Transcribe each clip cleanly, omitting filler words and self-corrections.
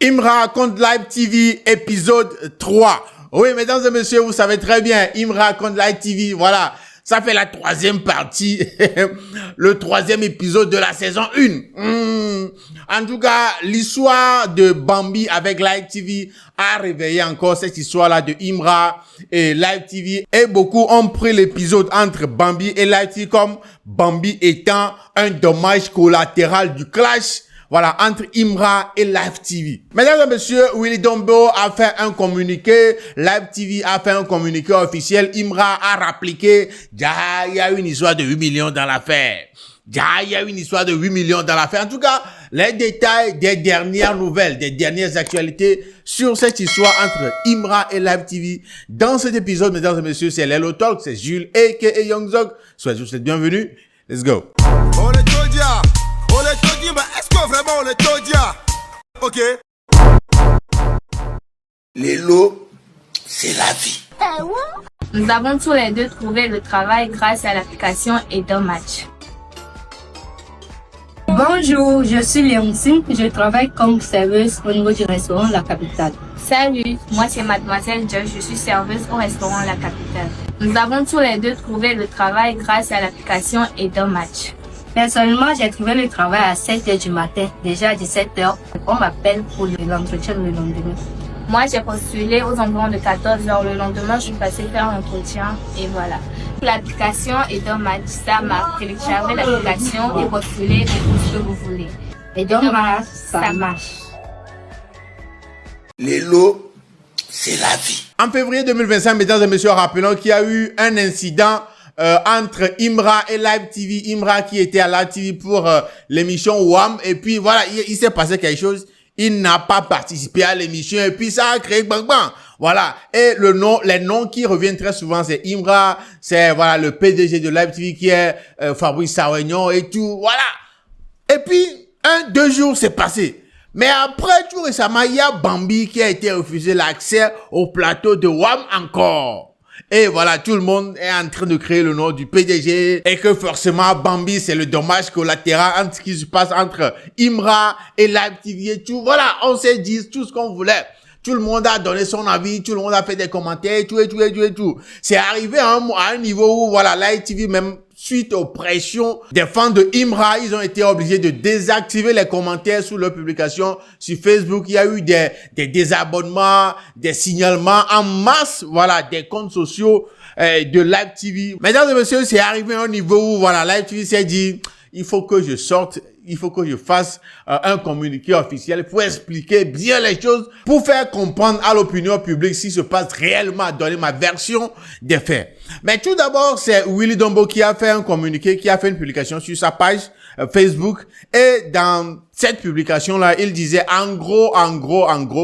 Imra contre Live TV, épisode 3. Oui, mesdames et messieurs, vous savez très bien, Imra contre Live TV, voilà. Ça fait la troisième partie, le troisième épisode de la saison 1. En tout cas, l'histoire de Bambi avec Live TV a réveillé encore cette histoire-là de Imra et Live TV. Et beaucoup ont pris l'épisode entre Bambi et Live TV comme Bambi étant un dommage collatéral du clash. Voilà, entre Imra et Live TV. Mesdames et messieurs, Willy Dombo a fait un communiqué, Live TV a fait un communiqué officiel, Imra a rappliqué, il y a une histoire de 8 millions dans l'affaire. Il y a une histoire de 8 millions dans l'affaire. En tout cas, les détails des dernières nouvelles, des dernières actualités sur cette histoire entre Imra et Live TV. Dans cet épisode, mesdames et messieurs, c'est Lelo Talk, c'est Jules aka Young Zog. Soyez tous les bienvenus. Let's go. On est Todia. On est Todia, mais est-ce que vraiment on est Todia? Ok. Lelo, c'est la vie. Nous avons tous les deux trouvé le travail grâce à l'application Edomatch. Bonjour, je suis Léoncine, je travaille comme serveuse au niveau du restaurant La Capitale. Salut, moi c'est Mademoiselle Joy, je suis serveuse au restaurant La Capitale. Nous avons tous les deux trouvé le travail grâce à l'application Edomatch. Personnellement, j'ai trouvé le travail à 7h du matin, déjà à 17h. On m'appelle pour l'entretien le lendemain. Moi j'ai postulé aux environs de 14h. Le lendemain, je suis passée faire l'entretien et voilà. L'application Edomatch, ça m'a téléchargé l'application et postulé pour tout ce que vous voulez. Et donc, ça marche. Lelo, c'est la vie. En février 2025, mesdames et messieurs, rappelons qu'il y a eu un incident entre Imra et Live TV. Imra qui était à Live TV pour l'émission WAM. Et puis voilà, il s'est passé quelque chose. Il n'a pas participé à l'émission et puis ça a créé bang bang. Voilà. Et les noms qui reviennent très souvent, c'est Imra, c'est voilà le PDG de Live TV qui est Fabrice Sarwegnon et tout. Voilà. Et puis 2 jours c'est passé. Mais après tout récemment, il y a Bambi qui a été refusé l'accès au plateau de WAM encore. Et voilà, tout le monde est en train de créer le nom du PDG et que forcément Bambi c'est le dommage collatéral entre ce qui se passe entre Imra et Live TV et tout. Voilà, on s'est dit tout ce qu'on voulait. Tout le monde a donné son avis, tout le monde a fait des commentaires et tout. C'est arrivé à un niveau où voilà, Live TV même suite aux pressions des fans de Imra, ils ont été obligés de désactiver les commentaires sous leur publication sur Facebook. Il y a eu des désabonnements, des signalements en masse, voilà, des comptes sociaux de Live TV. Mesdames et messieurs, c'est arrivé à un niveau où voilà, Live TV s'est dit, il faut que je sorte, il faut que je fasse un communiqué officiel pour expliquer bien les choses, pour faire comprendre à l'opinion publique ce qui se passe réellement, donner ma version des faits. Mais tout d'abord, c'est Willy Dombo qui a fait un communiqué, qui a fait une publication sur sa page Facebook. Et dans cette publication-là, il disait en gros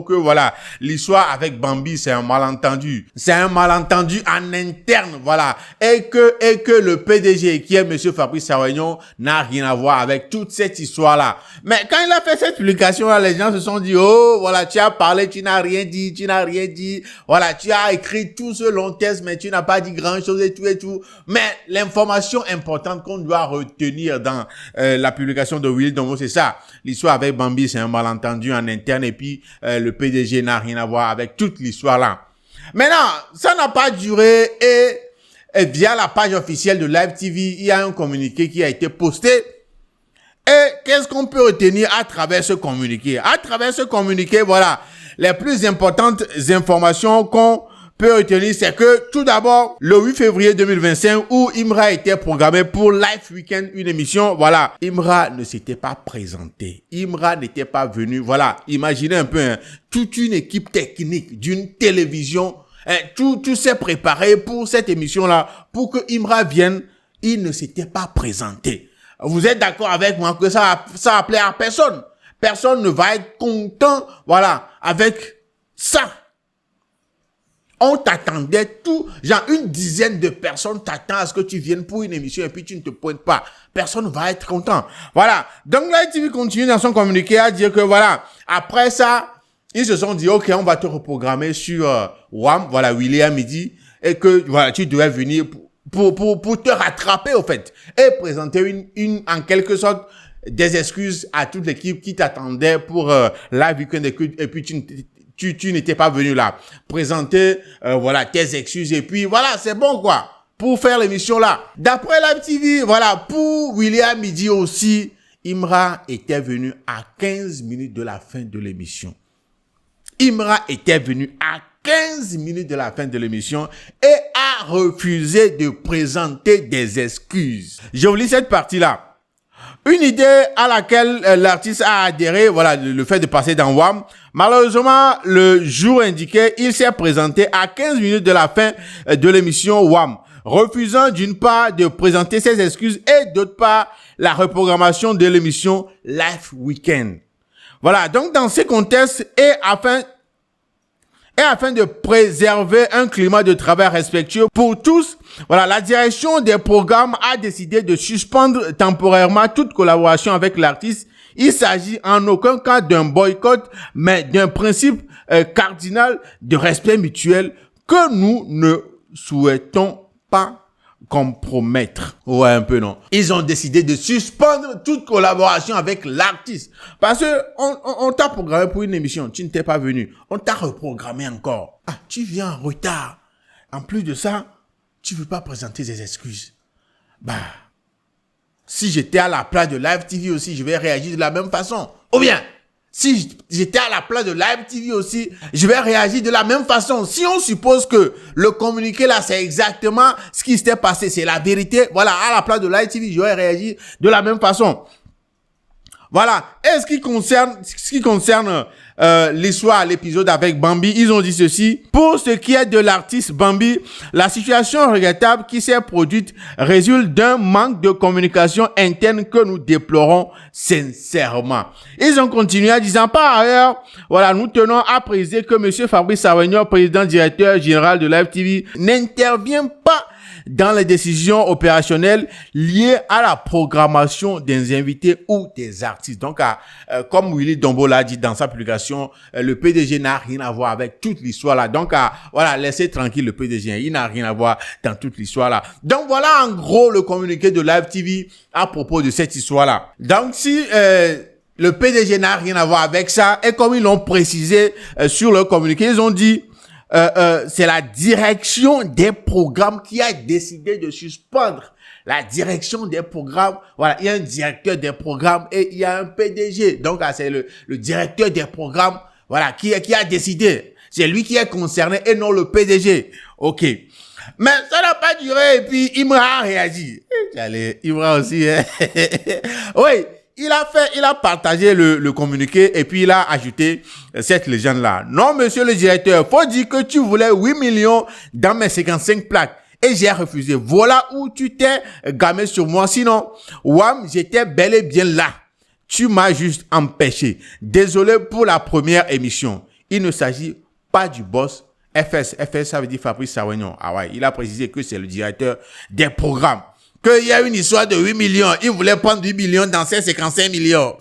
que voilà, l'histoire avec Bambi, c'est un malentendu. C'est un malentendu en interne, voilà. Et que le PDG, qui est monsieur Fabrice Sarwegnon, n'a rien à voir avec toute cette histoire-là. Mais quand il a fait cette publication-là, les gens se sont dit, oh, voilà, tu as parlé, tu n'as rien dit. Voilà, tu as écrit tout ce long texte, mais tu n'as pas dit grand-chose et tout. Mais l'information importante qu'on doit retenir dans la publication de Willy Dombo, c'est ça. L'histoire avec Bambi, c'est un malentendu en interne et puis le PDG n'a rien à voir avec toute l'histoire là. Maintenant, ça n'a pas duré et via la page officielle de Live TV, il y a un communiqué qui a été posté. Et qu'est-ce qu'on peut retenir à travers ce communiqué? À travers ce communiqué, voilà, les plus importantes informations qu'on peut retenir, c'est que tout d'abord, le 8 février 2025, où Imra était programmé pour Live Weekend, une émission, voilà, Imra ne s'était pas présenté. Imra n'était pas venu, voilà, imaginez un peu, toute une équipe technique d'une télévision, tout s'est préparé pour cette émission-là, pour que Imra vienne, il ne s'était pas présenté. Vous êtes d'accord avec moi que ça va plaire à personne. Personne ne va être content, voilà, avec ça. On t'attendait genre une dizaine de personnes t'attendent à ce que tu viennes pour une émission et puis tu ne te pointes pas. Personne ne va être content. Voilà. Donc Live TV continue dans son communiqué à dire que voilà, après ça, ils se sont dit, ok, on va te reprogrammer sur WAM, voilà, Willy à midi, et que voilà, tu devais venir pour te rattraper au fait et présenter en quelque sorte des excuses à toute l'équipe qui t'attendait pour Live Weekend et puis tu n'étais pas venu là. Présenter, voilà, tes excuses et puis voilà, c'est bon quoi, pour faire l'émission là. D'après Live TV, voilà, pour William Midi aussi, Imra était venu à 15 minutes de la fin de l'émission. Imra était venu à 15 minutes de la fin de l'émission et a refusé de présenter des excuses. Je vous lis cette partie-là. Une idée à laquelle l'artiste a adhéré, voilà, le fait de passer dans WAM. Malheureusement, le jour indiqué, il s'est présenté à 15 minutes de la fin de l'émission WAM, refusant d'une part de présenter ses excuses et d'autre part la reprogrammation de l'émission Live Weekend. Voilà, donc dans ces contextes et afin de préserver un climat de travail respectueux pour tous, voilà, la direction des programmes a décidé de suspendre temporairement toute collaboration avec l'artiste. Il s'agit en aucun cas d'un boycott, mais d'un principe cardinal de respect mutuel que nous ne souhaitons pas compromettre. Ouais, un peu non. Ils ont décidé de suspendre toute collaboration avec l'artiste. Parce que on t'a programmé pour une émission, tu n'étais pas venu. On t'a reprogrammé encore. Ah, tu viens en retard. En plus de ça, tu veux pas présenter des excuses. Bah, si j'étais à la place de Live TV aussi, je vais réagir de la même façon. Ou bien, si j'étais à la place de Live TV aussi, je vais réagir de la même façon. Si on suppose que le communiqué là, c'est exactement ce qui s'était passé, c'est la vérité, voilà, à la place de Live TV, je vais réagir de la même façon. Voilà. Et ce qui concerne l'histoire, l'épisode avec Bambi, ils ont dit ceci. Pour ce qui est de l'artiste Bambi, la situation regrettable qui s'est produite résulte d'un manque de communication interne que nous déplorons sincèrement. Ils ont continué en disant, par ailleurs, voilà, nous tenons à préciser que monsieur Fabrice Sarwegno, président directeur général de Live TV, n'intervient pas dans les décisions opérationnelles liées à la programmation des invités ou des artistes. Donc, comme Willy Dombo l'a dit dans sa publication, le PDG n'a rien à voir avec toute l'histoire là. Donc, voilà, laissez tranquille le PDG. Il n'a rien à voir dans toute l'histoire là. Donc, voilà en gros le communiqué de Live TV à propos de cette histoire là. Donc, si le PDG n'a rien à voir avec ça, et comme ils l'ont précisé sur le communiqué, ils ont dit c'est la direction des programmes qui a décidé de suspendre. La direction des programmes, voilà, il y a un directeur des programmes et il y a un PDG. Donc, c'est le directeur des programmes, voilà, qui a décidé. C'est lui qui est concerné et non le PDG. OK. Mais ça n'a pas duré et puis Imra a réagi. Allez, Imra aussi, hein. Oui. Il a partagé le communiqué et puis il a ajouté cette légende-là. Non, monsieur le directeur, faut dire que tu voulais 8 millions dans mes 55 plaques et j'ai refusé. Voilà où tu t'es gamé sur moi. Sinon, WAM, j'étais bel et bien là. Tu m'as juste empêché. Désolé pour la première émission. Il ne s'agit pas du boss. FS, ça veut dire Fabrice Sarwegno. Ah ouais, il a précisé que c'est le directeur des programmes. Qu'il y a une histoire de 8 millions. Il voulait prendre 8 millions dans ces 55 millions.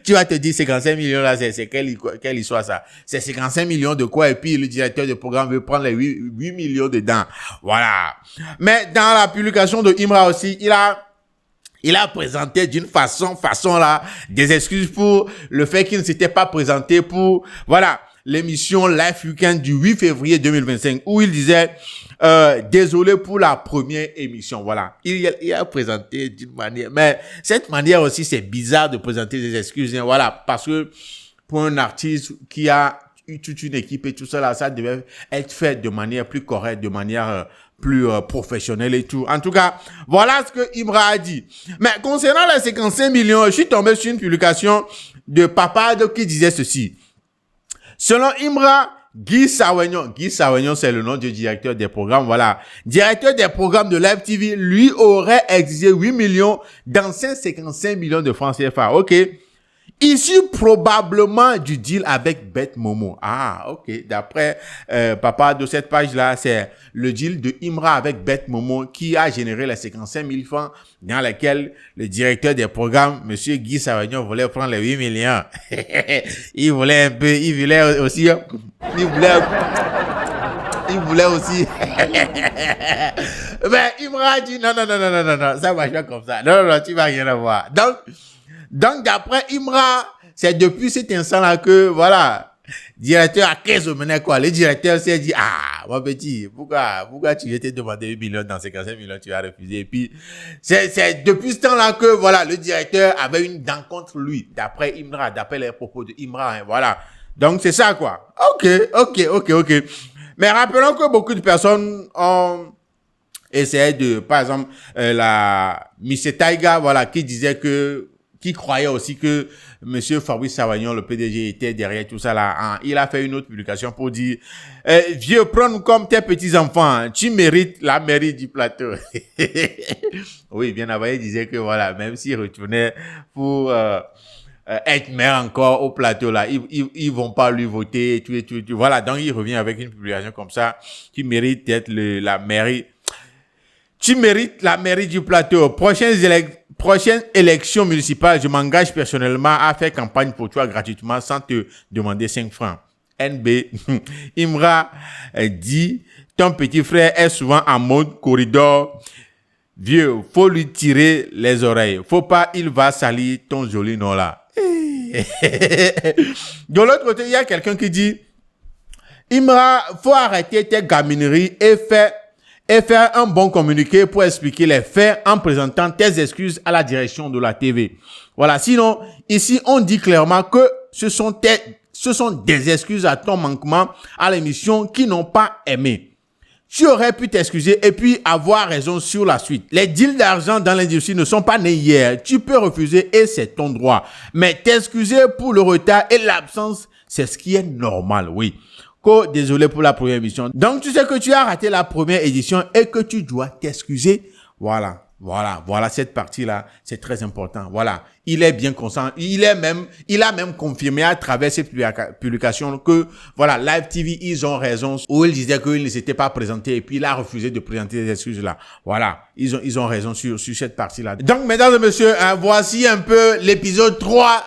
Tu vas te dire 55 millions là, c'est quelle histoire ça? C'est 55 millions de quoi? Et puis le directeur de programme veut prendre les 8 millions dedans. Voilà. Mais dans la publication de Imra aussi, il a présenté d'une façon là, des excuses pour le fait qu'il ne s'était pas présenté pour, voilà, l'émission Live Weekend du 8 février 2025 où il disait désolé pour la première émission. Voilà. Il a présenté d'une manière, mais cette manière aussi c'est bizarre de présenter des excuses, hein, voilà, parce que pour un artiste qui a eu toute une équipe et tout ça là, ça devait être fait de manière plus correcte, de manière plus professionnelle et tout. En tout cas, voilà ce que Imra a dit. Mais concernant les 55 millions, je suis tombé sur une publication de Papa qui disait ceci. Selon Imra, Guy Sarwegno, c'est le nom du directeur des programmes, voilà. Directeur des programmes de Live TV, lui aurait exigé 8 millions d'anciens 55 millions de francs CFA. OK. Issu probablement du deal avec Bête Momo. Ah, ok. D'après Papa de cette page-là, c'est le deal de Imra avec Bête Momo qui a généré les 55 000 francs dans lesquels le directeur des programmes, Monsieur Guy Sarwegno, voulait prendre les 8 millions. il voulait aussi. Mais Imra a dit non, ça marche pas comme ça. Non, tu vas rien avoir. Donc, Donc, d'après Imra, c'est depuis cet instant-là que, voilà, directeur à 15 menait quoi. Le directeur s'est dit, ah, mon petit, pourquoi tu étais demandé 1 million dans 55 millions, tu as refusé. Et puis, c'est depuis ce temps-là que, voilà, le directeur avait une dent contre lui, d'après Imra, d'après les propos de Imra, hein, voilà. Donc, c'est ça, quoi. Ok. Mais rappelons que beaucoup de personnes ont essayé de, par exemple, la Miss Taiga, voilà, qui croyait aussi que Monsieur Fabrice Savagnon, le PDG, était derrière tout ça là. Hein. Il a fait une autre publication pour dire vieux, prends-nous comme tes petits-enfants. Hein. Tu mérites la mairie du plateau. Oui, bien avant, il disait que voilà, même s'il retournait pour être maire encore au plateau là, ils vont pas lui voter et tout. Voilà, donc il revient avec une publication comme ça. Tu mérites d'être la mairie. Tu mérites la mairie du plateau. Prochaine élection municipale, je m'engage personnellement à faire campagne pour toi gratuitement sans te demander 5 francs. NB, Imra dit, ton petit frère est souvent en mode corridor. Vieux, faut lui tirer les oreilles. Faut pas, il va salir ton joli nom là. De l'autre côté, il y a quelqu'un qui dit, Imra, faut arrêter tes gamineries et faire un bon communiqué pour expliquer les faits en présentant tes excuses à la direction de la TV. Voilà. Sinon, ici, on dit clairement que ce sont des excuses à ton manquement à l'émission qui n'ont pas aimé. Tu aurais pu t'excuser et puis avoir raison sur la suite. Les deals d'argent dans l'industrie ne sont pas nés hier. Tu peux refuser et c'est ton droit. Mais t'excuser pour le retard et l'absence, c'est ce qui est normal, oui. Désolé pour la première émission. Donc, tu sais que tu as raté la première édition et que tu dois t'excuser. Voilà, cette partie-là, c'est très important. Voilà, il est bien conscient. Il a même confirmé à travers cette publication que, voilà, Live TV, ils ont raison. Où il disait qu'il ne s'était pas présenté et puis il a refusé de présenter les excuses là. Voilà, ils ont raison sur cette partie-là. Donc, mesdames et messieurs, voici un peu l'épisode 3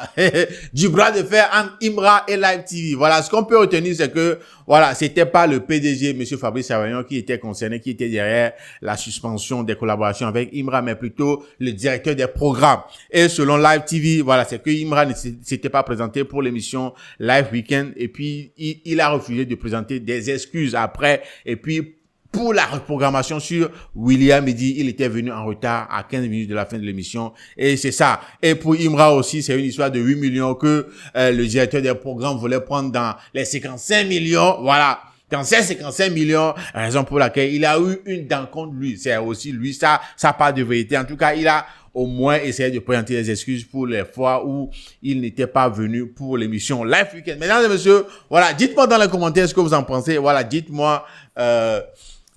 du bras de fer entre Imra et Live TV. Voilà, ce qu'on peut retenir, c'est que, voilà, c'était pas le PDG, monsieur Fabrice Savagnon, qui était concerné, qui était derrière la suspension des collaborations avec Imra, mais plutôt le directeur des programmes. Et selon Live TV, voilà, c'est que Imra ne s'était pas présenté pour l'émission Live Weekend, et puis il a refusé de présenter des excuses après, et puis pour la reprogrammation sur William Midi, il était venu en retard à 15 minutes de la fin de l'émission. Et c'est ça. Et pour Imra aussi, c'est une histoire de 8 millions que le directeur des programmes voulait prendre dans les 55 millions. Voilà. Dans ces 55 millions, raison pour laquelle il a eu une dent contre lui. C'est aussi lui, ça part de vérité. En tout cas, il a au moins essayé de présenter des excuses pour les fois où il n'était pas venu pour l'émission Live Weekend. Mesdames et messieurs, voilà, dites-moi dans les commentaires ce que vous en pensez. Voilà, dites-moi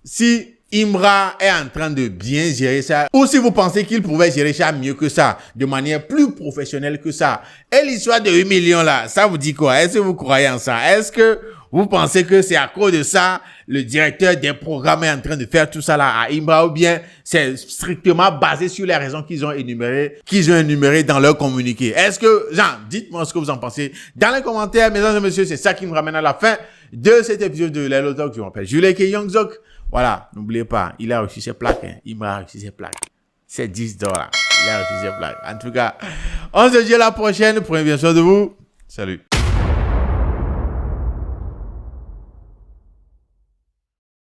si Imra est en train de bien gérer ça, ou si vous pensez qu'il pouvait gérer ça mieux que ça, de manière plus professionnelle que ça. Et l'histoire de 8 millions là, ça vous dit quoi? Est-ce que vous croyez en ça? Est-ce que vous pensez que c'est à cause de ça, le directeur des programmes est en train de faire tout ça là à Imra, ou bien c'est strictement basé sur les raisons qu'ils ont énumérées dans leur communiqué? Est-ce que, dites-moi ce que vous en pensez dans les commentaires, mesdames et messieurs. C'est ça qui me ramène à la fin de cet épisode de Lelo Talk. Je m'appelle Julien Youngzok. Voilà, n'oubliez pas, il a reçu ses plaques, hein. Imra a reçu ses plaques. C'est $10. Il a reçu ses plaques. En tout cas, on se dit à la prochaine. Prenez bien soin de vous. Salut.